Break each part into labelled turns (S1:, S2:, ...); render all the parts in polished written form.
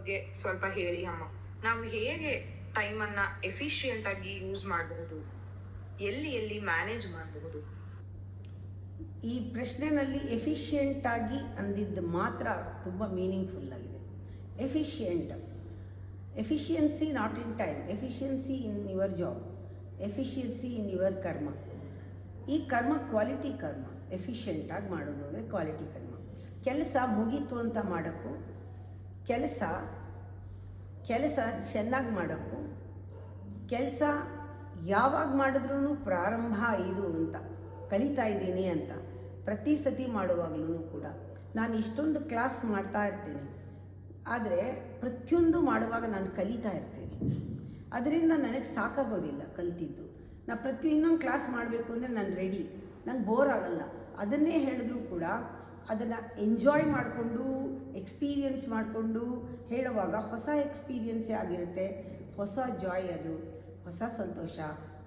S1: ಬಗ್ಗೆ ಸ್ವಲ್ಪ ಹೇಳಿ ಅಮ್ಮ. ನಾವು ಹೇಗೆ ಟೈಮನ್ನು ಎಫಿಷಿಯೆಂಟ್ ಆಗಿ ಯೂಸ್ ಮಾಡಬಹುದು, ಎಲ್ಲಿ ಎಲ್ಲಿ ಮ್ಯಾನೇಜ್ ಮಾಡಬಹುದು?
S2: ಈ ಪ್ರಶ್ನೆಯಲ್ಲಿ ಎಫಿಷಿಯೆಂಟ್ ಆಗಿ ಅಂದಿದ್ದು ಮಾತ್ರ ತುಂಬ ಮೀನಿಂಗ್ಫುಲ್ ಆಗಿದೆ. Efficiency not in time, efficiency in your job, efficiency in your ಕರ್ಮ. ಈ ಕರ್ಮ ಕ್ವಾಲಿಟಿ ಕರ್ಮ. ಎಫಿಷಿಯೆಂಟಾಗಿ ಮಾಡೋದು ಅಂದರೆ ಕ್ವಾಲಿಟಿ ಕರ್ಮ. ಕೆಲಸ ಮುಗೀತು ಅಂತ ಮಾಡೋಕ್ಕೂ, ಕೆಲಸ ಚೆನ್ನಾಗಿ ಮಾಡೋಕ್ಕೂ, ಕೆಲಸ ಯಾವಾಗ ಮಾಡಿದ್ರೂ ಪ್ರಾರಂಭ ಇದು ಅಂತ ಕಲಿತಾ ಇದ್ದೀನಿ ಅಂತ ಪ್ರತಿ ಸತಿ ಮಾಡುವಾಗಲೂ ಕೂಡ ನಾನು ಇಷ್ಟೊಂದು ಕ್ಲಾಸ್ ಮಾಡ್ತಾ ಇರ್ತೀನಿ, ಆದರೆ ಪ್ರತಿಯೊಂದು ಮಾಡುವಾಗ ನಾನು ಕಲಿತಾ ಇರ್ತೀನಿ. ಅದರಿಂದ ನನಗೆ ಸಾಕಾಗೋದಿಲ್ಲ ಕಲಿತಿದ್ದು. ಇನ್ನೊಂದು ಕ್ಲಾಸ್ ಮಾಡಬೇಕು ಅಂದರೆ ನಾನು ರೆಡಿ, ನಂಗೆ ಬೋರ್ ಆಗಲ್ಲ. ಅದನ್ನೇ ಹೇಳಿದ್ರೂ ಕೂಡ ಅದನ್ನು ಎಂಜಾಯ್ ಮಾಡಿಕೊಂಡು ಎಕ್ಸ್ಪೀರಿಯನ್ಸ್ ಮಾಡಿಕೊಂಡು ಹೇಳುವಾಗ ಹೊಸ ಎಕ್ಸ್ಪೀರಿಯನ್ಸೇ ಆಗಿರುತ್ತೆ, ಹೊಸ ಜಾಯ್, ಅದು ಹೊಸ ಸಂತೋಷ,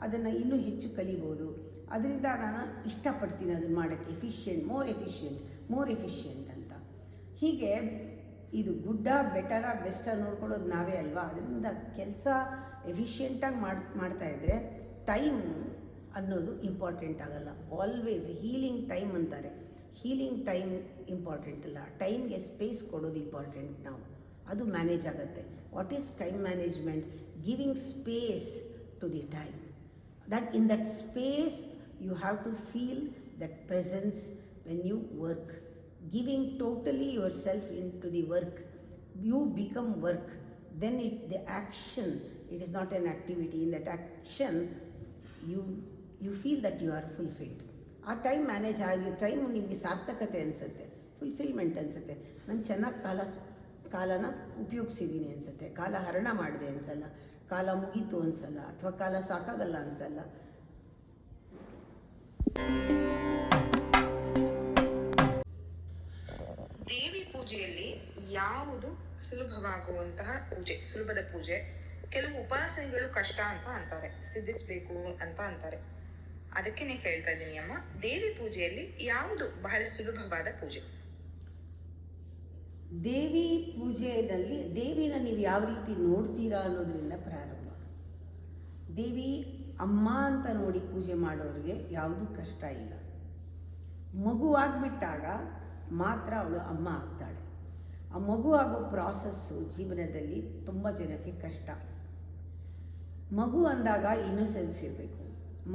S2: ಅದನ್ನು ಇನ್ನೂ ಹೆಚ್ಚು ಕಲಿಬೋದು. ಅದರಿಂದ ನಾನು ಇಷ್ಟಪಡ್ತೀನಿ ಅದನ್ನು ಮಾಡೋಕ್ಕೆ. ಮೋರ್ ಎಫಿಷಿಯೆಂಟ್ ಅಂತ. ಹೀಗೆ ಇದು ಗುಡ್ಡ ಬೆಟರ ಬೆಸ್ಟ ನೋಡ್ಕೊಳ್ಳೋದು ನಾವೇ ಅಲ್ವಾ. ಅದರಿಂದ ಕೆಲಸ ಎಫಿಷಿಯೆಂಟಾಗಿ ಮಾಡ್ತಾಯಿದ್ರೆ ಟೈಮ್ ಅನ್ನೋದು ಇಂಪಾರ್ಟೆಂಟ್ ಆಗಲ್ಲ. ಆಲ್ವೇಸ್ ಹೀಲಿಂಗ್ ಟೈಮ್ ಅಂತಾರೆ, ಹೀಲಿಂಗ್ ಟೈಮ್ ಇಂಪಾರ್ಟೆಂಟ್ ಅಲ್ಲ, ಟೈಮ್ಗೆ ಸ್ಪೇಸ್ ಕೊಡೋದು ಇಂಪಾರ್ಟೆಂಟ್. ನಾವು ಅದು ಮ್ಯಾನೇಜ್ ಆಗುತ್ತೆ. What is time management? Giving space to the time. In that space you have to feel that presence when you work. Giving totally yourself into the work, you become work. Then the action, it is not an activity. In that action you feel that you are fulfilled. ಆ time manage ಆಗಿ time ನಿಮಗೆ ಸಾರ್ಥಕತೆ ಅನಿಸುತ್ತೆ, fulfilment ಅನಿಸುತ್ತೆ. ನಾನು ಚೆನ್ನಾಗಿ ಕಾಲನ ಉಪಯೋಗಿಸಿದ್ದೀನಿ ಅನಿಸುತ್ತೆ, ಕಾಲ ಹರಣ ಮಾಡಿದೆ ಅನಿಸಲ್ಲ, ಕಾಲ ಮುಗೀತು ಅನಿಸಲ್ಲ, ಅಥವಾ ಕಾಲ ಸಾಕಾಗಲ್ಲ ಅನಿಸಲ್ಲ.
S1: ದೇವಿ ಪೂಜೆಯಲ್ಲಿ ಯಾವುದು ಸುಲಭವಾಗುವಂತಹ ಪೂಜೆ, ಸುಲಭದ ಪೂಜೆ? ಕೆಲವು ಉಪಾಸನೆಗಳು ಕಷ್ಟ ಅಂತ ಅಂತಾರೆ, ಸಿದ್ಧಿಸಬೇಕು ಅಂತ ಅಂತಾರೆ. ಅದಕ್ಕೆ ನೀವು ಹೇಳ್ತಾ ಇದ್ದೀನಿ ಅಮ್ಮ, ದೇವಿ ಪೂಜೆಯಲ್ಲಿ ಯಾವುದು ಬಹಳ ಸುಲಭವಾದ ಪೂಜೆ?
S2: ದೇವಿ ಪೂಜೆಯಲ್ಲಿ ದೇವಿನ ನೀವು ಯಾವ ರೀತಿ ನೋಡ್ತೀರಾ ಅನ್ನೋದ್ರಿಂದ ಪ್ರಾರಂಭ. ದೇವಿ ಅಮ್ಮ ಅಂತ ನೋಡಿ ಪೂಜೆ ಮಾಡೋರಿಗೆ ಯಾವುದೂ ಕಷ್ಟ ಇಲ್ಲ. ಮಗುವಾಗಿಬಿಟ್ಟಾಗ ಮಾತ್ರ ಅವಳು ಅಮ್ಮ ಆಗ್ತಾಳೆ. ಆ ಮಗು ಆಗೋ ಪ್ರಾಸೆಸ್ಸು ಜೀವನದಲ್ಲಿ ತುಂಬ ಜನಕ್ಕೆ ಕಷ್ಟ. ಮಗು ಅಂದಾಗ ಇನ್ನೋಸೆನ್ಸ್ ಇರಬೇಕು,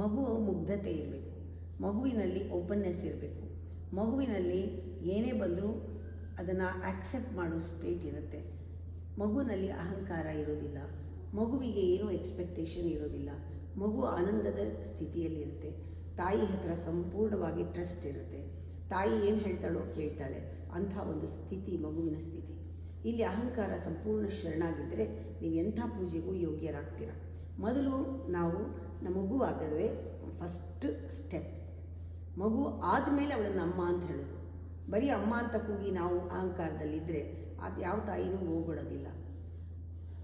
S2: ಮಗು ಮುಗ್ಧತೆ ಇರಬೇಕು, ಮಗುವಿನಲ್ಲಿ ಓಪನ್ನೆಸ್ ಇರಬೇಕು, ಮಗುವಿನಲ್ಲಿ ಏನೇ ಬಂದರೂ ಅದನ್ನು ಆಕ್ಸೆಪ್ಟ್ ಮಾಡೋ ಸ್ಟೇಟ್ ಇರುತ್ತೆ. ಮಗುವಿನಲ್ಲಿ ಅಹಂಕಾರ ಇರೋದಿಲ್ಲ, ಮಗುವಿಗೆ ಏನೂ ಎಕ್ಸ್ಪೆಕ್ಟೇಷನ್ ಇರೋದಿಲ್ಲ, ಮಗು ಆನಂದದ ಸ್ಥಿತಿಯಲ್ಲಿರುತ್ತೆ. ತಾಯಿ ಹತ್ರ ಸಂಪೂರ್ಣವಾಗಿ ಟ್ರಸ್ಟ್ ಇರುತ್ತೆ, ತಾಯಿ ಏನು ಹೇಳ್ತಾಳೋ ಕೇಳ್ತಾಳೆ, ಅಂಥ ಒಂದು ಸ್ಥಿತಿ ಮಗುವಿನ ಸ್ಥಿತಿ. ಇಲ್ಲಿ ಅಹಂಕಾರ ಸಂಪೂರ್ಣ ಶರಣಾಗಿದ್ದರೆ ನೀವು ಎಂಥ ಪೂಜೆಗೂ ಯೋಗ್ಯರಾಗ್ತೀರ. ಮೊದಲು ನಾವು ಮಗು ಆಗದೆ ಫಸ್ಟ್ ಸ್ಟೆಪ್. ಮಗು ಆದಮೇಲೆ ಅವಳನ್ನು ಅಮ್ಮ ಅಂತ ಹೇಳೋದು. ಬರೀ ಅಮ್ಮ ಅಂತ ಕೂಗಿ ನಾವು ಅಹಂಕಾರದಲ್ಲಿದ್ದರೆ ಅದು ಯಾವ ತಾಯಿನೂ ಹೋಗ್ಬಿಡೋದಿಲ್ಲ.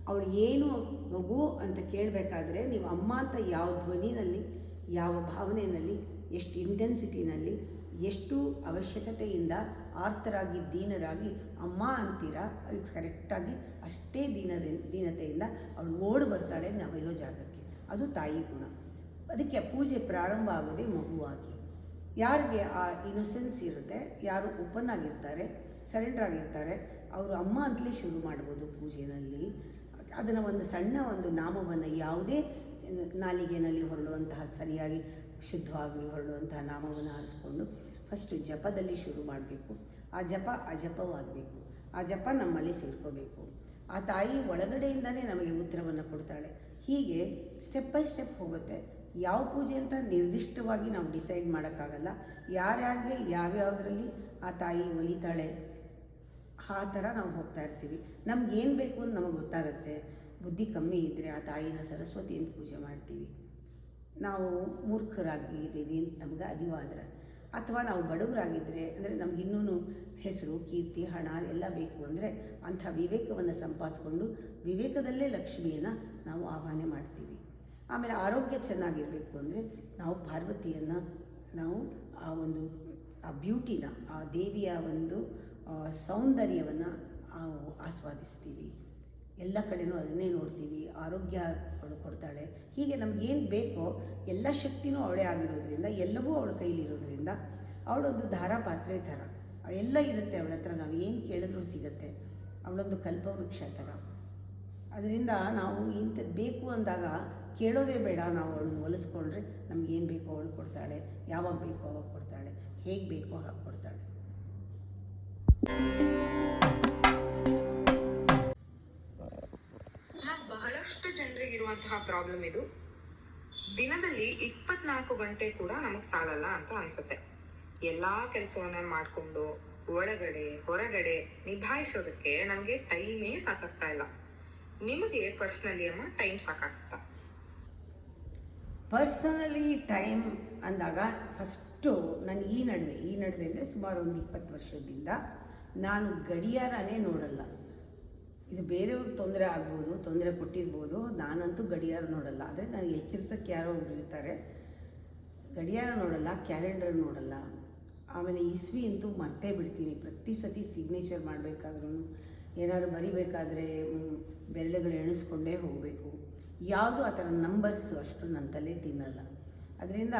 S2: ಅವಳು ಏನು ಮಗು ಅಂತ ಕೇಳಬೇಕಾದ್ರೆ ನೀವು ಅಮ್ಮ ಅಂತ ಯಾವ ಧ್ವನಿನಲ್ಲಿ, ಯಾವ ಭಾವನೆಯಲ್ಲಿ, ಎಷ್ಟು ಇಂಟೆನ್ಸಿಟಿನಲ್ಲಿ, ಎಷ್ಟು ಅವಶ್ಯಕತೆಯಿಂದ ಆರ್ತರಾಗಿ ದೀನರಾಗಿ ಅಮ್ಮ ಅಂತೀರಾ, ಅದಕ್ಕೆ ಕರೆಕ್ಟಾಗಿ ಅಷ್ಟೇ ದೀನತೆಯಿಂದ ಅವಳು ಓಡಿ ಬರ್ತಾಳೆ ನಾವಿರೋ ಜಾಗಕ್ಕೆ. ಅದು ತಾಯಿ ಗುಣ. ಅದಕ್ಕೆ ಪೂಜೆ ಪ್ರಾರಂಭ ಆಗೋದೇ ಮಗುವಾಗಿ. ಯಾರಿಗೆ ಆ ಇನ್ನೊಸೆನ್ಸ್ ಇರುತ್ತೆ, ಯಾರು ಓಪನ್ ಆಗಿರ್ತಾರೆ, ಸರೆಂಡರ್ ಆಗಿರ್ತಾರೆ, ಅವರು ಅಮ್ಮ ಅಂತಲೇ ಶುರು ಮಾಡ್ಬೋದು ಪೂಜೆಯಲ್ಲಿ. ಅದನ್ನು ಒಂದು ಸಣ್ಣ ಒಂದು ನಾಮವನ್ನು, ಯಾವುದೇ ನಾಲಿಗೆಯಲ್ಲಿ ಹೊರಡುವಂತಹ ಸರಿಯಾಗಿ ಶುದ್ಧವಾಗಿ ಹೊರಡುವಂತಹ ನಾಮವನ್ನು ಆರಿಸ್ಕೊಂಡು ಫಸ್ಟು ಜಪದಲ್ಲಿ ಶುರು ಮಾಡಬೇಕು. ಆ ಜಪವಾಗಬೇಕು, ಆ ಜಪ ನಮ್ಮಲ್ಲಿ ಸೇರ್ಕೋಬೇಕು. ಆ ತಾಯಿ ಒಳಗಡೆಯಿಂದನೇ ನಮಗೆ ಉತ್ತರವನ್ನು ಕೊಡ್ತಾಳೆ. ಹೀಗೆ ಸ್ಟೆಪ್ ಬೈ ಸ್ಟೆಪ್ ಹೋಗುತ್ತೆ. ಯಾವ ಪೂಜೆ ಅಂತ ನಿರ್ದಿಷ್ಟವಾಗಿ ನಾವು ಡಿಸೈಡ್ ಮಾಡೋಕ್ಕಾಗಲ್ಲ. ಯಾರ್ಯಾರಿಗೆ ಯಾವ್ಯಾವುದರಲ್ಲಿ ಆ ತಾಯಿ ಒಲಿತಾಳೆ ಆ ಥರ ನಾವು ಹೋಗ್ತಾ ಇರ್ತೀವಿ. ನಮಗೇನು ಬೇಕು ಅಂತ ನಮಗೆ ಗೊತ್ತಾಗುತ್ತೆ. ಬುದ್ಧಿ ಕಮ್ಮಿ ಇದ್ದರೆ ಆ ತಾಯಿನ ಸರಸ್ವತಿ ಅಂತ ಪೂಜೆ ಮಾಡ್ತೀವಿ. ನಾವು ಮೂರ್ಖರಾಗಿದ್ದೀವಿ ಅಂತ ನಮಗೆ ಅರಿವಾದರೆ, ಅಥವಾ ನಾವು ಬಡವರಾಗಿದ್ದರೆ, ಅಂದರೆ ನಮ್ಗೆ ಇನ್ನೂ ಹೆಸರು, ಕೀರ್ತಿ, ಹಣ ಎಲ್ಲ ಬೇಕು ಅಂದರೆ ಅಂಥ ವಿವೇಕವನ್ನು ಸಂಪಾದಿಸ್ಕೊಂಡು ವಿವೇಕದಲ್ಲೇ ಲಕ್ಷ್ಮಿಯನ್ನು ನಾವು ಆಹ್ವಾನ ಮಾಡ್ತೀವಿ. ಆಮೇಲೆ ಆರೋಗ್ಯ ಚೆನ್ನಾಗಿರಬೇಕು ಅಂದರೆ ನಾವು ಪಾರ್ವತಿಯನ್ನು, ನಾವು ಆ ಬ್ಯೂಟಿನ, ಆ ದೇವಿಯ ಒಂದು ಸೌಂದರ್ಯವನ್ನು ಆಸ್ವಾದಿಸ್ತೀವಿ. ಎಲ್ಲ ಕಡೆನೂ ಅದನ್ನೇ ನೋಡ್ತೀವಿ. ಆರೋಗ್ಯ ಅವಳು ಕೊಡ್ತಾಳೆ. ಹೀಗೆ ನಮಗೇನು ಬೇಕೋ ಎಲ್ಲ ಶಕ್ತಿನೂ ಅವಳೇ ಆಗಿರೋದ್ರಿಂದ, ಎಲ್ಲವೂ ಅವಳ ಕೈಲಿರೋದ್ರಿಂದ ಅವಳೊಂದು ಧಾರಾಪಾತ್ರೆ ಥರ. ಎಲ್ಲ ಇರುತ್ತೆ ಅವಳ ಹತ್ರ, ನಾವು ಏನು ಕೇಳಿದ್ರೂ ಸಿಗುತ್ತೆ. ಅವಳೊಂದು ಕಲ್ಪವೃಕ್ಷ ಥರ. ಅದರಿಂದ ನಾವು ಇಂಥದ್ದು ಬೇಕು ಅಂದಾಗ ಕೇಳೋದೇ ಬೇಡ, ನಾವು ಅವಳನ್ನ ಒಲಿಸ್ಕೊಂಡ್ರೆ ನಮಗೇನು ಬೇಕೋ ಅವಳು ಕೊಡ್ತಾಳೆ, ಯಾವಾಗ ಬೇಕೋ ಅವಾಗ ಕೊಡ್ತಾಳೆ, ಹೇಗೆ ಬೇಕೋ ಹಾಗೆ ಕೊಡ್ತಾಳೆ.
S1: ಬಹಳಷ್ಟು ಜನರಿಗಿರುವಂತಹ ಪ್ರಾಬ್ಲಮ್ ಇದು. ದಿನದಲ್ಲಿ 24 ಗಂಟೆ ಕೂಡ ನಮಗೆ ಸಾಲಲ್ಲ ಅಂತ ಅನ್ಸುತ್ತೆ. ಎಲ್ಲಾ ಕೆಲಸವನ್ನ ಮಾಡಿಕೊಂಡು ಒಳಗಡೆ ಹೊರಗಡೆ ನಿಭಾಯಿಸೋದಕ್ಕೆ ನಮಗೆ ಟೈಮೇ ಸಾಕಾಗ್ತಾ ಇಲ್ಲ. ನಿಮಗೆ ಪರ್ಸ್ನಲಿ ಅಮ್ಮ ಟೈಮ್ ಸಾಕಾಗ್ತಾ?
S2: ಪರ್ಸನಲಿ ಟೈಮ್ ಅಂದಾಗ ಫಸ್ಟು ನಾನು ಈ ನಡುವೆ ಅಂದರೆ ಸುಮಾರು ಒಂದು 20 ವರ್ಷದಿಂದ ನಾನು ಗಡಿಯಾರನೇ ನೋಡಲ್ಲ. ಇದು ಬೇರೆಯವ್ರಿಗೆ ತೊಂದರೆ ಆಗ್ಬೋದು, ತೊಂದರೆ ಕೊಟ್ಟಿರ್ಬೋದು, ನಾನಂತೂ ಗಡಿಯಾರ ನೋಡಲ್ಲ. ಆದರೆ ನಾನು ಎಚ್ಚರಿಸೋಕ್ಕೆ ಯಾರೋ ಒಬ್ರು ಇರ್ತಾರೆ. ಗಡಿಯಾರ ನೋಡಲ್ಲ, ಕ್ಯಾಲೆಂಡರ್ ನೋಡಲ್ಲ. ಆಮೇಲೆ ಇಸ್ವಿ ಅಂತೂ ಮರ್ತೇ ಬಿಡ್ತೀನಿ. ಪ್ರತಿ ಸತಿ ಸಿಗ್ನೇಚರ್ ಮಾಡಬೇಕಾದ್ರೂ, ಏನಾದ್ರು ಬರಿಬೇಕಾದ್ರೆ ಬೆರಳುಗಳು ಎಣಿಸ್ಕೊಂಡೇ ಹೋಗಬೇಕು. ಯಾವುದು ಆ ಥರ ನಂಬರ್ಸು ಅಷ್ಟು ನನ್ನ ತಲೆ ತಿನ್ನಲ್ಲ. ಅದರಿಂದ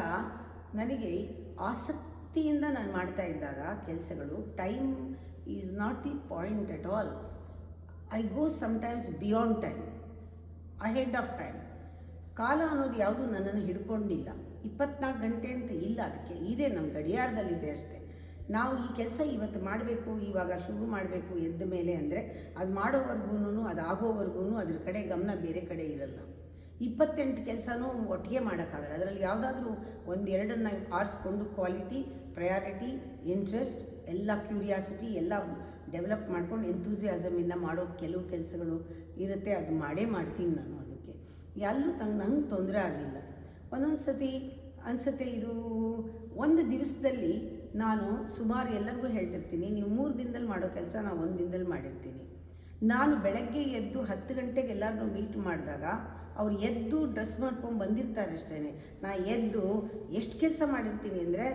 S2: ನನಗೆ ಆಸಕ್ತಿಯಿಂದ ನಾನು ಮಾಡ್ತಾ ಇದ್ದಾಗ ಕೆಲಸಗಳು, time is not the point at all. I go sometimes beyond time, ahead of time. ಕಾಲ ಅನ್ನೋದು ಯಾವುದು ನನ್ನನ್ನು ಹಿಡ್ಕೊಂಡಿಲ್ಲ. 24 ಗಂಟೆ ಅಂತ ಇಲ್ಲ, ಅದಕ್ಕೆ ಇದೆ, ನಮ್ಮ ಗಡಿಯಾರದಲ್ಲಿದೆ ಅಷ್ಟೇ. ನಾವು ಈ ಕೆಲಸ ಇವತ್ತು ಮಾಡಬೇಕು, ಇವಾಗ ಶುರು ಮಾಡಬೇಕು ಎದ್ದ ಮೇಲೆ ಅಂದರೆ ಅದು ಮಾಡೋವರೆಗೂ, ಅದು ಆಗೋವರೆಗೂ ಅದ್ರ ಕಡೆ ಗಮನ ಬೇರೆ ಕಡೆ ಇರಲ್ಲ. 28 ಕೆಲಸನೂ ಒಟ್ಟಿಗೆ ಮಾಡೋಕ್ಕಾಗಲ್ಲ. ಅದರಲ್ಲಿ ಯಾವುದಾದ್ರೂ ಒಂದೆರಡನ್ನ ಆರಿಸ್ಕೊಂಡು ಕ್ವಾಲಿಟಿ, ಪ್ರಯಾರಿಟಿ, ಇಂಟ್ರೆಸ್ಟ್, ಎಲ್ಲ ಕ್ಯೂರಿಯಾಸಿಟಿ ಎಲ್ಲ ಡೆವಲಪ್ ಮಾಡ್ಕೊಂಡು ಎಂತೂಸಿಯಾಸಮಿಂದ ಮಾಡೋ ಕೆಲವು ಕೆಲಸಗಳು ಇರುತ್ತೆ. ಅದು ಮಾಡೇ ಮಾಡ್ತೀನಿ ನಾನು. ಅದಕ್ಕೆ ಎಲ್ಲೂ ನಂಗೆ ತೊಂದರೆ ಆಗಿಲ್ಲ. ಒಂದೊಂದು ಸತಿ ಅನಿಸುತ್ತೆ, ಇದು ಒಂದು ದಿವಸದಲ್ಲಿ ನಾನು ಸುಮಾರು ಎಲ್ಲರಿಗೂ ಹೇಳ್ತಿರ್ತೀನಿ, ನೀವು 3 ದಿನದಲ್ಲಿ ಮಾಡೋ ಕೆಲಸ ನಾನು 1 ದಿನದಲ್ಲಿ ಮಾಡಿರ್ತೀನಿ. ನಾನು ಬೆಳಗ್ಗೆ ಎದ್ದು 10 ಗಂಟೆಗೆ ಎಲ್ಲರನ್ನೂ ಮೀಟ್ ಮಾಡಿದಾಗ ಅವ್ರು ಎದ್ದು ಡ್ರೆಸ್ ಮಾಡ್ಕೊಂಡು ಬಂದಿರ್ತಾರೆ ಅಷ್ಟೇ. ನಾ ಎದ್ದು ಎಷ್ಟು ಕೆಲಸ ಮಾಡಿರ್ತೀನಿ ಅಂದರೆ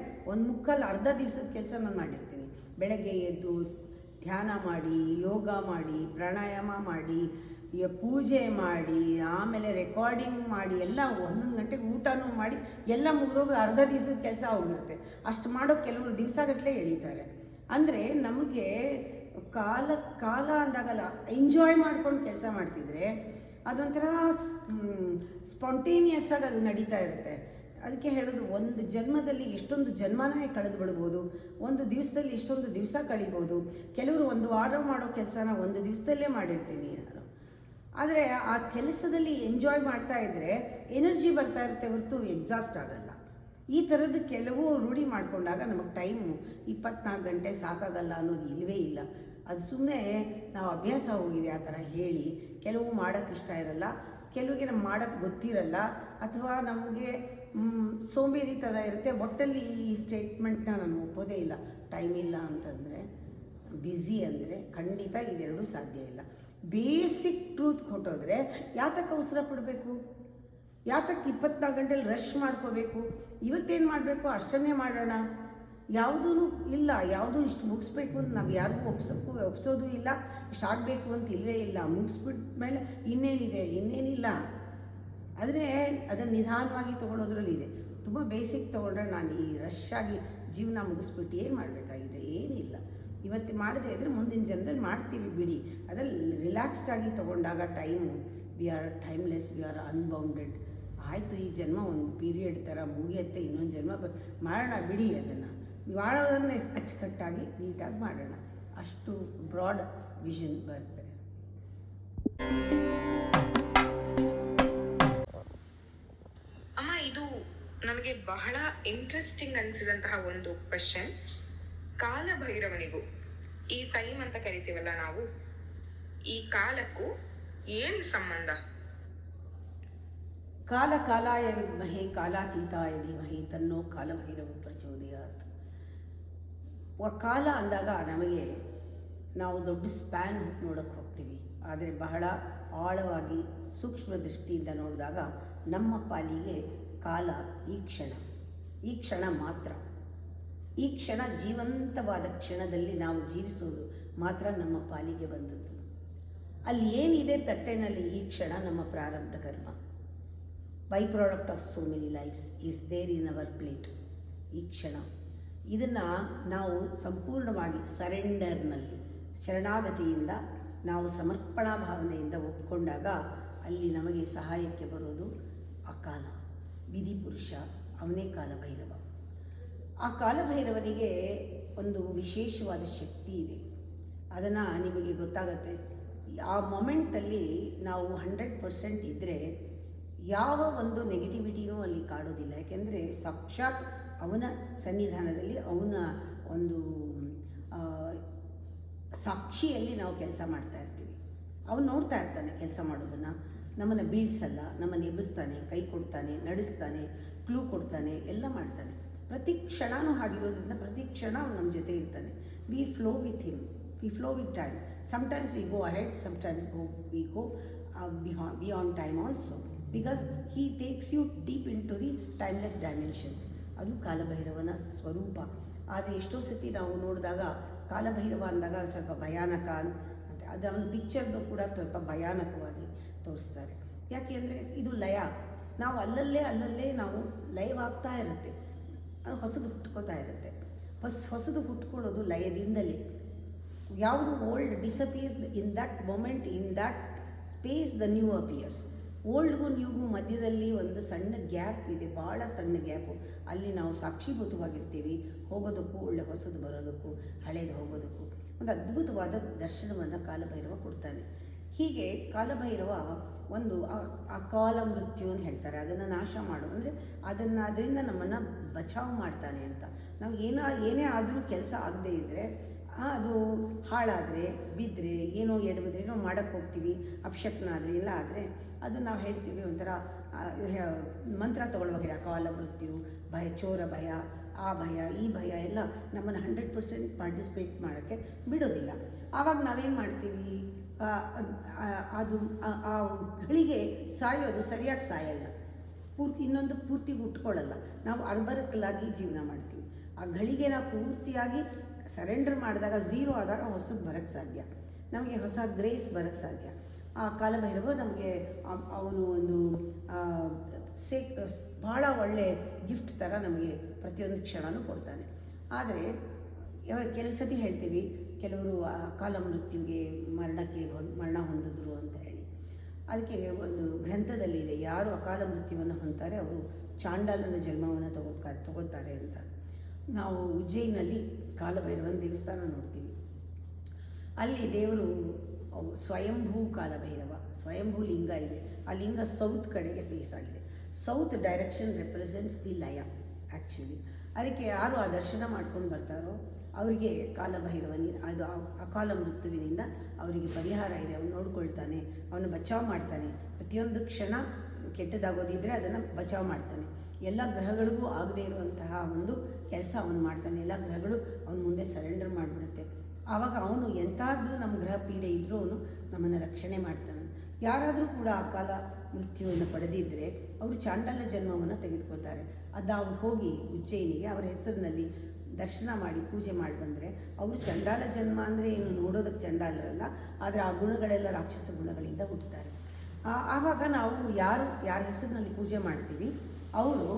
S2: ಅರ್ಧ ದಿವಸದ ಕೆಲಸ ನಾನು ಮಾಡಿರ್ತೀನಿ. ಬೆಳಗ್ಗೆ ಎದ್ದು ಧ್ಯಾನ ಮಾಡಿ, ಯೋಗ ಮಾಡಿ, ಪ್ರಾಣಾಯಾಮ ಮಾಡಿ, ಪೂಜೆ ಮಾಡಿ, ಆಮೇಲೆ ರೆಕಾರ್ಡಿಂಗ್ ಮಾಡಿ, ಎಲ್ಲ 11 ಗಂಟೆಗೆ ಊಟನೂ ಮಾಡಿ ಎಲ್ಲ ಮುಗಿದೋಗಿ ಅರ್ಧ ದಿವಸದ ಕೆಲಸ ಹೋಗಿರುತ್ತೆ. ಅಷ್ಟು ಮಾಡೋ ಕೆಲವರು ದಿವಸಗಟ್ಟಲೆ ಎಳೀತಾರೆ. ಅಂದರೆ ನಮಗೆ ಕಾಲ ಅಂದಾಗಲ್ಲ, ಎಂಜಾಯ್ ಮಾಡ್ಕೊಂಡು ಕೆಲಸ ಮಾಡ್ತಿದ್ರೆ ಅದೊಂಥರ ಸ್ಪಾಂಟೇನಿಯಸ್ ಆಗಿ ಅದು ನಡೀತಾ ಇರುತ್ತೆ. ಅದಕ್ಕೆ ಹೇಳೋದು, ಒಂದು ಜನ್ಮದಲ್ಲಿ ಎಷ್ಟೊಂದು ಜನ್ಮನೇ ಕಳೆದು ಬಿಡ್ಬೋದು, ಒಂದು ದಿವಸದಲ್ಲಿ ಇಷ್ಟೊಂದು ದಿವಸ ಕಳಿಬೋದು. ಕೆಲವರು 1 ವಾರ ಮಾಡೋ ಕೆಲಸನ 1 ದಿವಸದಲ್ಲೇ ಮಾಡಿರ್ತೀನಿ ನಾನು. ಆದರೆ ಆ ಕೆಲಸದಲ್ಲಿ ಎಂಜಾಯ್ ಮಾಡ್ತಾ ಇದ್ದರೆ ಎನರ್ಜಿ ಬರ್ತಾ ಇರುತ್ತೆ ಹೊರತು ಎಕ್ಸಾಸ್ಟ್ ಆಗಲ್ಲ. ಈ ಥರದ್ದು ಕೆಲವು ರೂಢಿ ಮಾಡಿಕೊಂಡಾಗ ನಮಗೆ ಟೈಮು 24 ಗಂಟೆ ಸಾಕಾಗಲ್ಲ ಅನ್ನೋದು ಇಲ್ಲವೇ ಇಲ್ಲ. ಅದು ಸುಮ್ಮನೆ ನಾವು ಅಭ್ಯಾಸ ಹೋಗಿದೆ ಆ ಥರ ಹೇಳಿ. ಕೆಲವು ಮಾಡೋಕ್ಕೆ ಇಷ್ಟ ಇರಲ್ಲ, ಕೆಲವಿಗೆ ನಮ್ಗೆ ಮಾಡೋಕ್ಕೆ ಗೊತ್ತಿರಲ್ಲ, ಅಥವಾ ನಮಗೆ ಸೋಂಬೇರಿತನ ಇರುತ್ತೆ. ಒಟ್ಟಲ್ಲಿ ಈ ಸ್ಟೇಟ್ಮೆಂಟ್ನ ನಾನು ಒಪ್ಪೋದೇ ಇಲ್ಲ. ಟೈಮ್ ಇಲ್ಲ ಅಂತಂದರೆ, ಬ್ಯುಸಿ ಅಂದರೆ ಖಂಡಿತ ಇದೆರಡೂ ಸಾಧ್ಯ ಇಲ್ಲ. ಬೇಸಿಕ್ ಟ್ರೂತ್ ಕೊಟ್ಟೋದ್ರೆ ಯಾತಕ್ಕೆ ಅವಸರ ಪಡಬೇಕು, ಯಾತಕ್ಕೆ 24 ಗಂಟೆಲಿ ರಶ್ ಮಾಡ್ಕೋಬೇಕು. ಇವತ್ತೇನು ಮಾಡಬೇಕು ಅಷ್ಟನ್ನೇ ಮಾಡೋಣ. ಯಾವುದೂ ಇಲ್ಲ, ಯಾವುದೂ ಇಷ್ಟು ಮುಗಿಸ್ಬೇಕು ಅಂತ ನಾವು ಯಾರಿಗೂ ಒಪ್ಸೋದು ಇಲ್ಲ, ಇಷ್ಟು ಆಗಬೇಕು ಅಂತ ಇಲ್ಲವೇ ಇಲ್ಲ. ಮುಗಿಸ್ಬಿಟ್ಟ ಮೇಲೆ ಇನ್ನೇನಿಲ್ಲ. ಆದರೆ ಅದನ್ನು ನಿಧಾನವಾಗಿ ತೊಗೊಳೋದ್ರಲ್ಲಿದೆ. ತುಂಬ ಬೇಸಿಕ್ ತೊಗೊಂಡ್ರೆ ನಾನು ಈ ರಶ್ ಆಗಿ ಜೀವನ ಮುಗಿಸ್ಬಿಟ್ಟು ಏನು ಮಾಡಬೇಕಾಗಿದೆ, ಏನಿಲ್ಲ. ಇವತ್ತು ಮಾಡದೇ ಇದ್ದರೆ ಮುಂದಿನ ಜನ್ಮದಲ್ಲಿ ಮಾಡ್ತೀವಿ ಬಿಡಿ. ಅದರಲ್ಲಿ ರಿಲ್ಯಾಕ್ಸ್ಡ್ ಆಗಿ ತೊಗೊಂಡಾಗ time, we are timeless, we are unbounded. ಆಯಿತು, ಈ ಜನ್ಮ ಒಂದು ಪೀರಿಯಡ್ ಥರ ಮುಗಿಯುತ್ತೆ, ಇನ್ನೊಂದು ಜನ್ಮ ಮಾಡೋಣ ಬಿಡಿ. ಅದನ್ನು ಮಾಡೋದನ್ನು ಅಚ್ಚುಕಟ್ಟಾಗಿ ನೀಟಾಗಿ ಮಾಡೋಣ. ಅಷ್ಟು ಬ್ರಾಡ್ ವಿಷನ್ ಬರುತ್ತೆ.
S1: ಅಮ್ಮ, ಇದು ನನಗೆ ಬಹಳ ಇಂಟ್ರೆಸ್ಟಿಂಗ್ ಅನಿಸಿದಂತಹ ಒಂದು ಕ್ವೆಶ್ಚನ್. ಕಾಲಭೈರವನಿಗೂ, ಈ ಟೈಮ್ ಅಂತ ಕರಿತೀವಲ್ಲ ನಾವು, ಈ ಕಾಲಕ್ಕೂ ಏನು ಸಂಬಂಧ?
S2: ಕಾಲಾಯ ವಿದ್ಮಹೇ ಕಾಲಾತೀತಾಯ ಧೀಮಹಿ ತನ್ನೋ ಕಾಲಭೈರವ ಪ್ರಚೋದಯಾತ್. ಕಾಲ ಅಂದಾಗ ನಮಗೆ ನಾವು ದೊಡ್ಡ ಸ್ಪ್ಯಾನ್ ನೋಡೋಕ್ಕೆ ಹೋಗ್ತೀವಿ. ಆದರೆ ಬಹಳ ಆಳವಾಗಿ ಸೂಕ್ಷ್ಮ ದೃಷ್ಟಿಯಿಂದ ನೋಡಿದಾಗ ನಮ್ಮ ಪಾಲಿಗೆ ಕಾಲ ಈ ಕ್ಷಣ ಮಾತ್ರ. ಈ ಕ್ಷಣ ಜೀವಂತವಾದ ಕ್ಷಣದಲ್ಲಿ ನಾವು ಜೀವಿಸೋದು ಮಾತ್ರ ನಮ್ಮ ಪಾಲಿಗೆ ಬಂದದ್ದು. ಅಲ್ಲಿ ಏನಿದೆ ತಟ್ಟೆನಲ್ಲಿ ಈ ಕ್ಷಣ ನಮ್ಮ ಪ್ರಾರಬ್ಧ ಕರ್ಮ. By product of so many lifes is there in our plate. ಈ ಕ್ಷಣ ಇದನ್ನು ನಾವು ಸಂಪೂರ್ಣವಾಗಿ ಸರೆಂಡರ್ನಲ್ಲಿ, ಶರಣಾಗತಿಯಿಂದ ನಾವು ಸಮರ್ಪಣಾ ಭಾವನೆಯಿಂದ ಒಪ್ಪಿಕೊಂಡಾಗ ಅಲ್ಲಿ ನಮಗೆ ಸಹಾಯಕ್ಕೆ ಬರೋದು ಆ ಕಾಲ, ವಿಧಿಪುರುಷ, ಅವನೇ ಕಾಲಭೈರವ. ಆ ಕಾಲಭೈರವನಿಗೆ ಒಂದು ವಿಶೇಷವಾದ ಶಕ್ತಿ ಇದೆ. ಅದನ್ನು ನಿಮಗೆ ಗೊತ್ತಾಗತ್ತೆ. ಆ ಮೊಮೆಂಟಲ್ಲಿ ನಾವು 100% ಇದ್ದರೆ ಯಾವ ಒಂದು ನೆಗೆಟಿವಿಟಿನೂ ಅಲ್ಲಿ ಕಾಡೋದಿಲ್ಲ. ಯಾಕೆಂದರೆ ಸಾಕ್ಷಾತ್ ಅವನ ಸನ್ನಿಧಾನದಲ್ಲಿ ಅವನ ಒಂದು ಸಾಕ್ಷಿಯಲ್ಲಿ ನಾವು ಕೆಲಸ ಮಾಡ್ತಾ ಇರ್ತೀವಿ. ಅವನು ನೋಡ್ತಾ ಇರ್ತಾನೆ ಕೆಲಸ ಮಾಡೋದನ್ನು, ನಮ್ಮನ್ನು ಬೀಳ್ಸಲ್ಲ, ನಮ್ಮನ್ನು ಎಬ್ಬಿಸ್ತಾನೆ, ಕೈ ಕೊಡ್ತಾನೆ, ನಡೆಸ್ತಾನೆ, ಕ್ಲೂ ಕೊಡ್ತಾನೆ, ಎಲ್ಲ ಮಾಡ್ತಾನೆ. ಪ್ರತಿ ಕ್ಷಣವೂ ಹಾಗಿರೋದ್ರಿಂದ ಪ್ರತಿ ಕ್ಷಣ ಅವನು ನಮ್ಮ ಜೊತೆ ಇರ್ತಾನೆ. We flow with him, we flow with time. Sometimes we go ahead, sometimes we go beyond time also, because he takes you deep into the timeless dimensions. ಅದು ಕಾಲಭೈರವನ ಸ್ವರೂಪ. ಆದರೆ ಎಷ್ಟೋ ಸತಿ ನಾವು ನೋಡಿದಾಗ ಕಾಲಭೈರವ ಅಂದಾಗ ಸ್ವಲ್ಪ ಭಯಾನಕ ಅಂತ, ಅದನ್ನು ಪಿಕ್ಚರ್ದು ಕೂಡ ಸ್ವಲ್ಪ ಭಯಾನಕವಾಗಿ ತೋರಿಸ್ತಾರೆ. ಯಾಕೆ ಅಂದರೆ ಇದು ಲಯ. ನಾವು ಅಲ್ಲಲ್ಲೇ ನಾವು ಲಯವಾಗ್ತಾ ಇರುತ್ತೆ, ಅದು ಹೊಸದು ಹುಟ್ಕೋತಾ ಇರುತ್ತೆ. ಹೊಸದು ಹುಟ್ಕೊಳ್ಳೋದು ಲಯದಿಂದಲೇ. ಯಾವುದು old disappears in that moment, in that space the new appears. ಓಲ್ಡ್ಗೂ ನ್ಯೂಗೂ ಮಧ್ಯದಲ್ಲಿ ಒಂದು ಸಣ್ಣ ಗ್ಯಾಪ್ ಇದೆ, ಭಾಳ ಸಣ್ಣ ಗ್ಯಾಪು. ಅಲ್ಲಿ ನಾವು ಸಾಕ್ಷೀಭೂತವಾಗಿರ್ತೀವಿ, ಹೋಗೋದಕ್ಕೂ ಒಳ್ಳೆ ಹೊಸದು ಬರೋದಕ್ಕೂ, ಹಳೇದು ಹೋಗೋದಕ್ಕೂ. ಒಂದು ಅದ್ಭುತವಾದ ದರ್ಶನವನ್ನು ಕಾಲಭೈರವ ಕೊಡ್ತಾನೆ. ಹೀಗೆ ಕಾಲಭೈರವ ಒಂದು ಅಕಾಲ ಮೃತ್ಯು ಅಂತ ಹೇಳ್ತಾರೆ, ಅದನ್ನು ನಾಶ ಮಾಡು ಅಂದರೆ ಅದರಿಂದ ನಮ್ಮನ್ನು ಬಚಾವ್ ಮಾಡ್ತಾನೆ ಅಂತ. ನಾವು ಏನೇ ಆದರೂ ಕೆಲಸ ಆಗದೇ ಇದ್ದರೆ, ಅದು ಹಾಳಾದರೆ, ಬಿದ್ದರೆ, ಏನೋ ಎಡವಿದ್ರೆ, ಏನೋ ಮಾಡೋಕ್ಕೆ ಹೋಗ್ತೀವಿ, ಅಪಶಕ್ನ ಆದರೆ, ಇಲ್ಲ ಆದರೆ ಅದು ನಾವು ಹೇಳ್ತೀವಿ ಒಂಥರ ಮಂತ್ರ ತೊಗೊಳ್ಳುವಾಗ ಅಕಾಲ ಮೃತ್ಯು, ಭಯ, ಚೋರ ಭಯ, ಆ ಭಯ, ಈ ಭಯ ಎಲ್ಲ ನಮ್ಮನ್ನು 100% ಪಾರ್ಟಿಸಿಪೇಟ್ ಮಾಡೋಕ್ಕೆ ಬಿಡೋದಿಲ್ಲ. ಆವಾಗ ನಾವೇನು ಮಾಡ್ತೀವಿ, ಅದು ಆ ಗಳಿಗೆ ಸಾಯೋದು ಸರಿಯಾಗಿ ಸಾಯಲ್ಲ, ಇನ್ನೊಂದು ಪೂರ್ತಿ ಹುಟ್ಕೊಳ್ಳಲ್ಲ. ನಾವು ಅರ್ಬರಕಲಾಗಿ ಜೀವನ ಮಾಡ್ತೀವಿ. ಆ ಗಳಿಗೆ ನಾವು ಪೂರ್ತಿಯಾಗಿ ಸರೆಂಡರ್ ಮಾಡಿದಾಗ, ಝೀರೋ ಆದಾಗ ಹೊಸದು ಬರೋಕ್ಕೆ ಸಾಧ್ಯ, ನಮಗೆ ಹೊಸ ಗ್ರೇಸ್ ಬರೋಕ್ಕೆ ಸಾಧ್ಯ. ಆ ಕಾಲಭೈರವ ನಮಗೆ ಅವನು ಒಂದು ಭಾಳ ಒಳ್ಳೆಯ ಗಿಫ್ಟ್ ಥರ ನಮಗೆ ಪ್ರತಿಯೊಂದು ಕ್ಷಣವೂ ಕೊಡ್ತಾನೆ. ಆದರೆ ಕೆಲವು ಸತಿ ಹೇಳ್ತೀವಿ, ಕೆಲವರು ಅಕಾಲ ಮೃತ್ಯುಗೆ ಮರಣ ಹೊಂದಿದ್ರು ಅಂತ ಹೇಳಿ. ಅದಕ್ಕೆ ಒಂದು ಗ್ರಂಥದಲ್ಲಿದೆ, ಯಾರು ಅಕಾಲ ಮೃತ್ಯುವನ್ನು ಹೊಂದ್ತಾರೆ ಅವರು ಚಾಂಡಾಲನ ಜನ್ಮವನ್ನು ತಗೋತಾರೆ ಅಂತ. ನಾವು ಉಜ್ಜಯಿನಲ್ಲಿ ಕಾಲಭೈರವನ ದೇವಸ್ಥಾನ ನೋಡ್ತೀವಿ. ಅಲ್ಲಿ ದೇವರು ಸ್ವಯಂಭೂ ಕಾಲಭೈರವ, ಸ್ವಯಂಭೂ ಲಿಂಗ ಇದೆ. ಆ ಲಿಂಗ ಸೌತ್ ಕಡೆಗೆ ಫೇಸ್ ಆಗಿದೆ. ಸೌತ್ ಡೈರೆಕ್ಷನ್ ರೆಪ್ರೆಸೆಂಟ್ಸ್ ದಿ ಲಯ ಆ್ಯಕ್ಚುಲಿ. ಅದಕ್ಕೆ ಯಾರು ಆ ದರ್ಶನ ಮಾಡ್ಕೊಂಡು ಬರ್ತಾರೋ ಅವರಿಗೆ ಕಾಲಭೈರವನಿ ಅದು ಅಕಾಲ ಮೃತ್ಯುವಿನಿಂದ ಅವರಿಗೆ ಪರಿಹಾರ ಇದೆ. ಅವನು ನೋಡ್ಕೊಳ್ತಾನೆ, ಅವನು ಬಚಾವ್ ಮಾಡ್ತಾನೆ. ಪ್ರತಿಯೊಂದು ಕ್ಷಣ ಕೆಟ್ಟದಾಗೋದಿದ್ದರೆ ಅದನ್ನು ಬಚಾವ್ ಮಾಡ್ತಾನೆ. ಎಲ್ಲ ಗ್ರಹಗಳಿಗೂ ಆಗದೇ ಇರುವಂತಹ ಒಂದು ಕೆಲಸ ಅವನು ಮಾಡ್ತಾನೆ. ಎಲ್ಲ ಗ್ರಹಗಳು ಅವನ ಮುಂದೆ ಸರೆಂಡರ್ ಮಾಡಿಬಿಡುತ್ತೆ. ಆವಾಗ ಅವನು ಎಂಥಾದ್ರೂ ನಮ್ಮ ಗ್ರಹ ಪೀಡೆ ಇದ್ದರೂ ಅವನು ನಮ್ಮನ್ನು ರಕ್ಷಣೆ ಮಾಡ್ತಾನೆ. ಯಾರಾದರೂ ಕೂಡ ಅಕಾಲ ಮೃತ್ಯುವನ್ನು ಪಡೆದಿದ್ದರೆ ಅವರು ಚಾಂಡಾಲ ಜನ್ಮವನ್ನು ತೆಗೆದುಕೊಳ್ತಾರೆ. ಅದು ನಾವು ಹೋಗಿ ಉಜ್ಜಯಿನಿಗೆ ಅವರ ಹೆಸರಿನಲ್ಲಿ ದರ್ಶನ ಮಾಡಿ ಪೂಜೆ ಮಾಡಿ ಬಂದರೆ, ಅವರು ಚಂಡಾಲ ಜನ್ಮ ಅಂದರೆ ಏನು, ನೋಡೋದಕ್ಕೆ ಚಂಡಾಲರಲ್ಲ, ಆದರೆ ಆ ಗುಣಗಳೆಲ್ಲ ರಾಕ್ಷಸ ಗುಣಗಳಿಂದ ಹುಟ್ಟುತ್ತಾರೆ. ಆವಾಗ ನಾವು ಯಾರ ಹೆಸರಿನಲ್ಲಿ ಪೂಜೆ ಮಾಡ್ತೀವಿ ಅವರು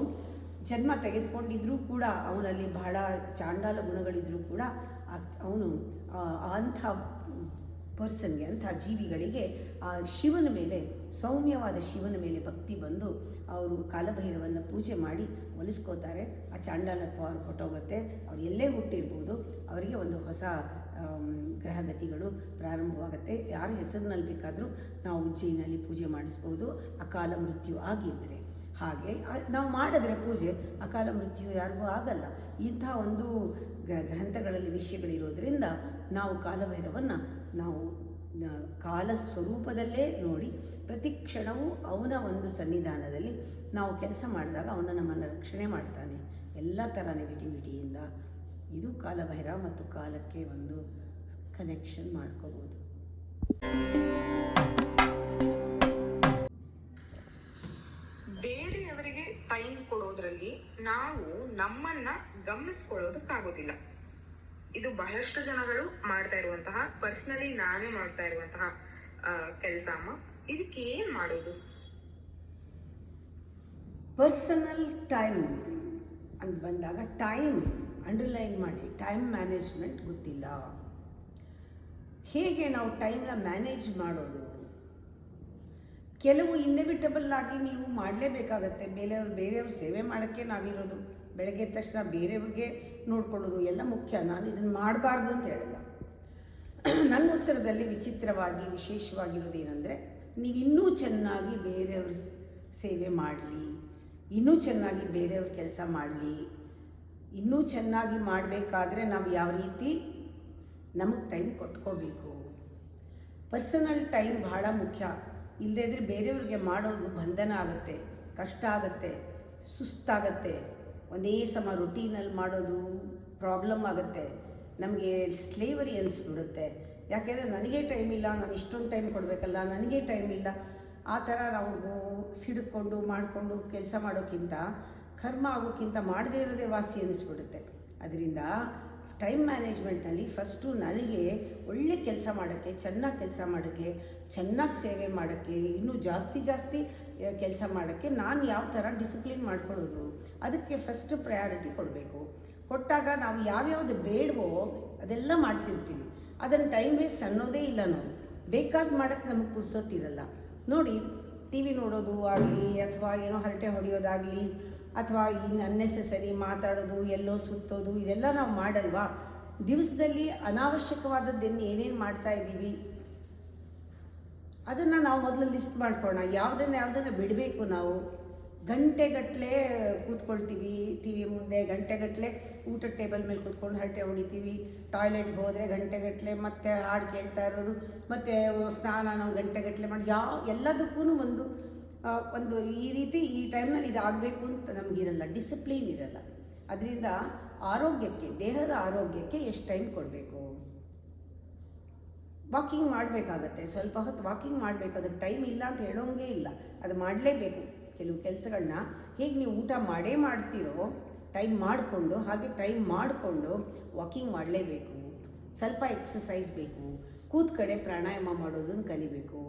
S2: ಜನ್ಮ ತೆಗೆದುಕೊಂಡಿದ್ರೂ ಕೂಡ ಅವನಲ್ಲಿ ಬಹಳ ಚಾಂಡಾಲ ಗುಣಗಳಿದ್ರೂ ಕೂಡ ಅವನು ಅಂಥ ಪರ್ಸನ್ಗೆ, ಅಂಥ ಜೀವಿಗಳಿಗೆ ಆ ಶಿವನ ಮೇಲೆ, ಸೌಮ್ಯವಾದ ಶಿವನ ಮೇಲೆ ಭಕ್ತಿ ಬಂದು ಅವರು ಕಾಲಭೈರವನ್ನು ಪೂಜೆ ಮಾಡಿ ಒಲಿಸ್ಕೋತಾರೆ. ಆ ಚಾಂಡಾಲತ್ವ ಅವ್ರು ಹೊಟ್ಟೋಗುತ್ತೆ. ಅವ್ರು ಎಲ್ಲೇ ಹುಟ್ಟಿರ್ಬೋದು, ಅವರಿಗೆ ಒಂದು ಹೊಸ ಗ್ರಹಗತಿಗಳು ಪ್ರಾರಂಭವಾಗುತ್ತೆ. ಯಾರ ಹೆಸರಿನಲ್ಲಿ ಬೇಕಾದರೂ ನಾವು ಉಜ್ಜಯಿನಲ್ಲಿ ಪೂಜೆ ಮಾಡಿಸ್ಬೋದು ಅಕಾಲ ಮೃತ್ಯು ಆಗಿದ್ದರೆ. ಹಾಗೆ ನಾವು ಮಾಡಿದ್ರೆ ಪೂಜೆ ಅಕಾಲ ಮೃತ್ಯು ಯಾರಿಗೂ ಆಗಲ್ಲ. ಇಂಥ ಒಂದು ಗ್ರಂಥಗಳಲ್ಲಿ ವಿಷಯಗಳಿರೋದ್ರಿಂದ ನಾವು ಕಾಲಭೈರವನ್ನು ನಾವು ಕಾಲ ಸ್ವರೂಪದಲ್ಲೇ ನೋಡಿ ಪ್ರತಿ ಕ್ಷಣವೂ ಅವನ ಒಂದು ಸನ್ನಿಧಾನದಲ್ಲಿ ನಾವು ಕೆಲಸ ಮಾಡಿದಾಗ ಅವನು ನಮ್ಮನ್ನು ರಕ್ಷಣೆ ಮಾಡ್ತಾನೆ ಎಲ್ಲ ಥರ ನೆಗೆಟಿವಿಟಿಯಿಂದ. ಇದು ಕಾಲಭೈರವ ಮತ್ತು ಕಾಲಕ್ಕೆ ಒಂದು ಕನೆಕ್ಷನ್ ಮಾಡ್ಕೋಬೋದು.
S1: ಬೇರೆಯವರಿಗೆ ಟೈಮ್ ಕೊಡೋದ್ರಲ್ಲಿ ನಾವು ನಮ್ಮನ್ನ ಗಮನಿಸ್ಕೊಳ್ಳೋದಕ್ಕಾಗೋದಿಲ್ಲ. ಇದು ಬಹಳಷ್ಟು ಜನಗಳು ಮಾಡ್ತಾ ಇರುವಂತಹ, ಪರ್ಸ್ನಲಿ ನಾನೇ ಮಾಡ್ತಾ ಇರುವಂತಹ ಕೆಲಸ ಅಮ್ಮ. ಇದಕ್ಕೆ ಏನ್ ಮಾಡೋದು?
S2: ಪರ್ಸನಲ್ ಟೈಮ್ ಅಂತ ಬಂದಾಗ ಟೈಮ್ ಅಂಡರ್ಲೈನ್ ಮಾಡಿ, ಟೈಮ್ ಮ್ಯಾನೇಜ್ಮೆಂಟ್ ಗೊತ್ತಿಲ್ಲ. ಹೇಗೆ ನಾವು ಟೈಮ್ನ ಮ್ಯಾನೇಜ್ ಮಾಡೋದು? ಕೆಲವು ಇನ್ನೆವಿಟಬಲ್ ಆಗಿ ನೀವು ಮಾಡಲೇಬೇಕಾಗತ್ತೆ. ಬೇರೆಯವ್ರ ಸೇವೆ ಮಾಡೋಕ್ಕೆ ನಾವಿರೋದು. ಬೆಳಗ್ಗೆ ಎದ್ದ ತಕ್ಷಣ ಬೇರೆಯವ್ರಿಗೆ ನೋಡ್ಕೊಳ್ಳೋದು ಎಲ್ಲ ಮುಖ್ಯ. ನಾನು ಇದನ್ನು ಮಾಡಬಾರ್ದು ಅಂತ ಹೇಳಿಲ್ಲ. ನನ್ನ ಉತ್ತರದಲ್ಲಿ ವಿಚಿತ್ರವಾಗಿ ವಿಶೇಷವಾಗಿರೋದೇನೆಂದರೆ, ನೀವು ಇನ್ನೂ ಚೆನ್ನಾಗಿ ಬೇರೆಯವ್ರ ಸೇವೆ ಮಾಡಲಿ, ಇನ್ನೂ ಚೆನ್ನಾಗಿ ಬೇರೆಯವ್ರ ಕೆಲಸ ಮಾಡಲಿ. ಇನ್ನೂ ಚೆನ್ನಾಗಿ ಮಾಡಬೇಕಾದ್ರೆ ನಾವು ಯಾವ ರೀತಿ ನಮಗೆ ಟೈಮ್ ಕೊಟ್ಕೋಬೇಕು. ಪರ್ಸನಲ್ ಟೈಮ್ ಬಹಳ ಮುಖ್ಯ. ಇಲ್ಲದೇ ಬೇರೆಯವ್ರಿಗೆ ಮಾಡೋದು ಬಂಧನ ಆಗುತ್ತೆ, ಕಷ್ಟ ಆಗುತ್ತೆ, ಸುಸ್ತಾಗತ್ತೆ. ಒಂದೇ ಸಮ ರುಟೀನಲ್ಲಿ ಮಾಡೋದು ಪ್ರಾಬ್ಲಮ್ ಆಗುತ್ತೆ. ನಮಗೆ ಸ್ಲೇವರಿ ಅನಿಸ್ಬಿಡುತ್ತೆ. ಯಾಕೆಂದರೆ ನನಗೆ ಟೈಮ್ ಇಲ್ಲ, ನಾನು ಇಷ್ಟೊಂದು ಟೈಮ್ ಕೊಡಬೇಕಲ್ಲ, ನನಗೆ ಟೈಮ್ ಇಲ್ಲ, ಆ ಥರ ನಾವು ಸಿಡ್ಕೊಂಡು ಮಾಡಿಕೊಂಡು ಕೆಲಸ ಮಾಡೋಕ್ಕಿಂತ, ಕರ್ಮ ಆಗೋಕ್ಕಿಂತ ಮಾಡದೇ ಇರೋದೇ ವಾಸಿ ಅನ್ನಿಸ್ಬಿಡುತ್ತೆ. ಅದರಿಂದ ಟೈಮ್ ಮ್ಯಾನೇಜ್ಮೆಂಟ್ನಲ್ಲಿ ಫಸ್ಟು ನನಗೆ ಒಳ್ಳೆ ಕೆಲಸ ಮಾಡೋಕ್ಕೆ, ಚೆನ್ನಾಗಿ ಕೆಲಸ ಮಾಡೋಕ್ಕೆ, ಚೆನ್ನಾಗಿ ಸೇವೆ ಮಾಡೋಕ್ಕೆ, ಇನ್ನೂ ಜಾಸ್ತಿ ಕೆಲಸ ಮಾಡೋಕ್ಕೆ ನಾನು ಯಾವ ಥರ ಡಿಸಿಪ್ಲಿನ್ ಮಾಡ್ಕೊಳ್ಳೋದು, ಅದಕ್ಕೆ ಫಸ್ಟ್ ಪ್ರಯಾರಿಟಿ ಕೊಡಬೇಕು. ಕೊಟ್ಟಾಗ ನಾವು ಯಾವ್ಯಾವುದು ಬೇಡವೋ ಅದೆಲ್ಲ ಮಾಡ್ತಿರ್ತೀವಿ. ಅದನ್ನು ಟೈಮ್ ವೇಸ್ಟ್ ಅನ್ನೋದೇ ಇಲ್ಲ. ನಾವು ಬೇಕಾದ ಮಾಡೋಕ್ಕೆ ನಮಗೆ ಪುರ್ಸೊತ್ತಿರಲ್ಲ. ನೋಡಿ, ಟಿ ವಿ ನೋಡೋದು ಆಗಲಿ, ಅಥವಾ ಏನೋ ಹರಟೆ ಹೊಡೆಯೋದಾಗಲಿ, ಅಥವಾ ಇನ್ನು ಅನ್ನೆಸೆಸರಿ ಮಾತಾಡೋದು, ಎಲ್ಲೋ ಸುತ್ತೋದು, ಇದೆಲ್ಲ ನಾವು ಮಾಡಲ್ವಾ? ದಿವಸದಲ್ಲಿ ಅನಾವಶ್ಯಕವಾದದ್ದನ್ನು ಏನೇನು ಮಾಡ್ತಾ ಇದ್ದೀವಿ ಅದನ್ನು ನಾವು ಮೊದಲು ಲಿಸ್ಟ್ ಮಾಡ್ಕೊಳ್ಳೋಣ. ಯಾವುದನ್ನು ಬಿಡಬೇಕು. ನಾವು ಗಂಟೆಗಟ್ಟಲೆ ಕೂತ್ಕೊಳ್ತೀವಿ ಟಿ ವಿ ಮುಂದೆ, ಗಂಟೆಗಟ್ಟಲೆ ಊಟದ ಟೇಬಲ್ ಮೇಲೆ ಕೂತ್ಕೊಂಡು ಹರಟೆ ಹೊಡಿತೀವಿ. ಟಾಯ್ಲೆಟ್ಗೆ ಹೋದರೆ ಗಂಟೆಗಟ್ಟಲೆ, ಮತ್ತು ಹಾಡು ಕೇಳ್ತಾ ಇರೋದು, ಮತ್ತು ಸ್ನಾನ ನಾವು ಗಂಟೆಗಟ್ಟಲೆ ಮಾಡಿ, ಎಲ್ಲದಕ್ಕೂ ಒಂದು ಈ ರೀತಿ ಈ ಟೈಮ್ನಲ್ಲಿ ಇದಾಗಬೇಕು ಅಂತ ನಮಗಿರಲ್ಲ, ಡಿಸಿಪ್ಲಿನ್ ಇರಲ್ಲ. ಅದರಿಂದ ಆರೋಗ್ಯಕ್ಕೆ, ದೇಹದ ಆರೋಗ್ಯಕ್ಕೆ ಎಷ್ಟು ಟೈಮ್ ಕೊಡಬೇಕು? ವಾಕಿಂಗ್ ಮಾಡಬೇಕಾಗತ್ತೆ, ಸ್ವಲ್ಪ ಹೊತ್ತು ವಾಕಿಂಗ್ ಮಾಡಬೇಕು. ಅದಕ್ಕೆ ಟೈಮ್ ಇಲ್ಲ ಅಂತ ಹೇಳೋಂಗೇ ಇಲ್ಲ, ಅದು ಮಾಡಲೇಬೇಕು. ಕೆಲವು ಕೆಲಸಗಳನ್ನ ಹೇಗೆ ನೀವು ಊಟ ಮಾಡ್ತೀರೋ ಟೈಮ್ ಮಾಡಿಕೊಂಡು, ಹಾಗೆ ಟೈಮ್ ಮಾಡಿಕೊಂಡು ವಾಕಿಂಗ್ ಮಾಡಲೇಬೇಕು. ಸ್ವಲ್ಪ ಎಕ್ಸಸೈಸ್ ಬೇಕು. ಕೂತ್ ಕಡೆ ಪ್ರಾಣಾಯಾಮ ಮಾಡೋದನ್ನು ಕಲಿಬೇಕು.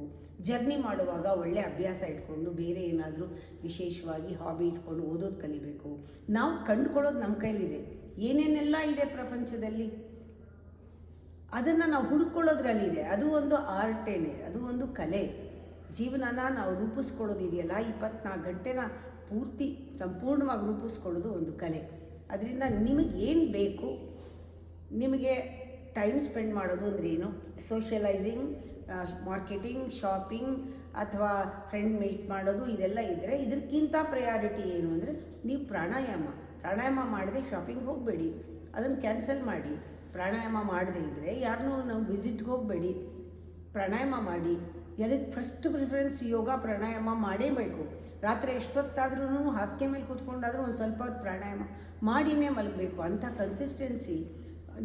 S2: ಜರ್ನಿ ಮಾಡುವಾಗ ಒಳ್ಳೆ ಅಭ್ಯಾಸ ಇಟ್ಕೊಂಡು, ಬೇರೆ ಏನಾದರೂ ವಿಶೇಷವಾಗಿ ಹಾಬಿ ಇಟ್ಕೊಂಡು ಓದೋದು ಕಲಿಬೇಕು. ನಾವು ಕಂಡುಕೊಳ್ಳೋದು ನಮ್ಮ ಕೈಲಿದೆ. ಏನೇನೆಲ್ಲ ಇದೆ ಪ್ರಪಂಚದಲ್ಲಿ, ಅದನ್ನು ನಾವು ಹುಡ್ಕೊಳ್ಳೋದ್ರಲ್ಲಿದೆ. ಅದು ಒಂದು ಆರ್ಟೇನೆ, ಅದು ಒಂದು ಕಲೆ. ಜೀವನನ ನಾವು ರೂಪಿಸ್ಕೊಳ್ಳೋದಿದೆಯಲ್ಲ, 24 ಗಂಟೆನ ಪೂರ್ತಿ ಸಂಪೂರ್ಣವಾಗಿ ರೂಪಿಸ್ಕೊಳ್ಳೋದು ಒಂದು ಕಲೆ. ಅದರಿಂದ ನಿಮಗೆ ಏನು ಬೇಕು, ನಿಮಗೆ ಟೈಮ್ ಸ್ಪೆಂಡ್ ಮಾಡೋದು ಅಂದ್ರೆ ಏನು? ಸೋಷಿಯಲೈಸಿಂಗ್, ಮಾರ್ಕೆಟಿಂಗ್, ಶಾಪಿಂಗ್, ಅಥವಾ ಫ್ರೆಂಡ್ ಮೀಟ್ ಮಾಡೋದು, ಇದೆಲ್ಲ ಇದ್ದರೆ ಇದಕ್ಕಿಂತ ಪ್ರಯಾರಿಟಿ ಏನು ಅಂದರೆ ನೀವು ಪ್ರಾಣಾಯಾಮ ಮಾಡದೆ ಶಾಪಿಂಗ್ ಹೋಗಬೇಡಿ, ಅದನ್ನು ಕ್ಯಾನ್ಸಲ್ ಮಾಡಿ. ಪ್ರಾಣಾಯಾಮ ಮಾಡದೇ ಇದ್ದರೆ ಯಾರನ್ನೂ ನಾವು ವಿಸಿಟ್ಗೆ ಹೋಗಬೇಡಿ, ಪ್ರಾಣಾಯಾಮ ಮಾಡಿ. ಅದಕ್ಕೆ ಫಸ್ಟ್ ಪ್ರಿಫರೆನ್ಸ್ ಯೋಗ, ಪ್ರಾಣಾಯಾಮ ಮಾಡೇಬೇಕು. ರಾತ್ರಿ ಎಷ್ಟೊತ್ತಾದ್ರೂ ಹಾಸಿಗೆ ಮೇಲೆ ಕೂತ್ಕೊಂಡಾದರೂ ಒಂದು ಸ್ವಲ್ಪ ಹೊತ್ತು ಪ್ರಾಣಾಯಾಮ ಮಾಡಿನೇ ಮಲಗಬೇಕು. ಅಂಥ ಕನ್ಸಿಸ್ಟೆನ್ಸಿ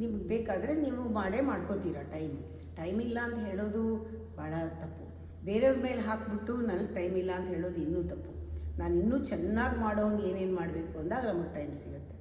S2: ನಿಮಗೆ ಬೇಕಾದರೆ ನೀವು ಮಾಡ್ಕೋತೀರ. ಟೈಮ್ ಇಲ್ಲ ಅಂತ ಹೇಳೋದು ಭಾಳ ತಪ್ಪು. ಬೇರೆಯವ್ರ ಮೇಲೆ ಹಾಕ್ಬಿಟ್ಟು ನನಗೆ ಟೈಮ್ ಇಲ್ಲ ಅಂತ ಹೇಳೋದು ಇನ್ನೂ ತಪ್ಪು. ನಾನು ಇನ್ನೂ ಚೆನ್ನಾಗಿ ಮಾಡೋಂಗೆ ಏನೇನು ಮಾಡಬೇಕು ಅಂದಾಗ ನಮಗೆ ಟೈಮ್ ಸಿಗುತ್ತೆ.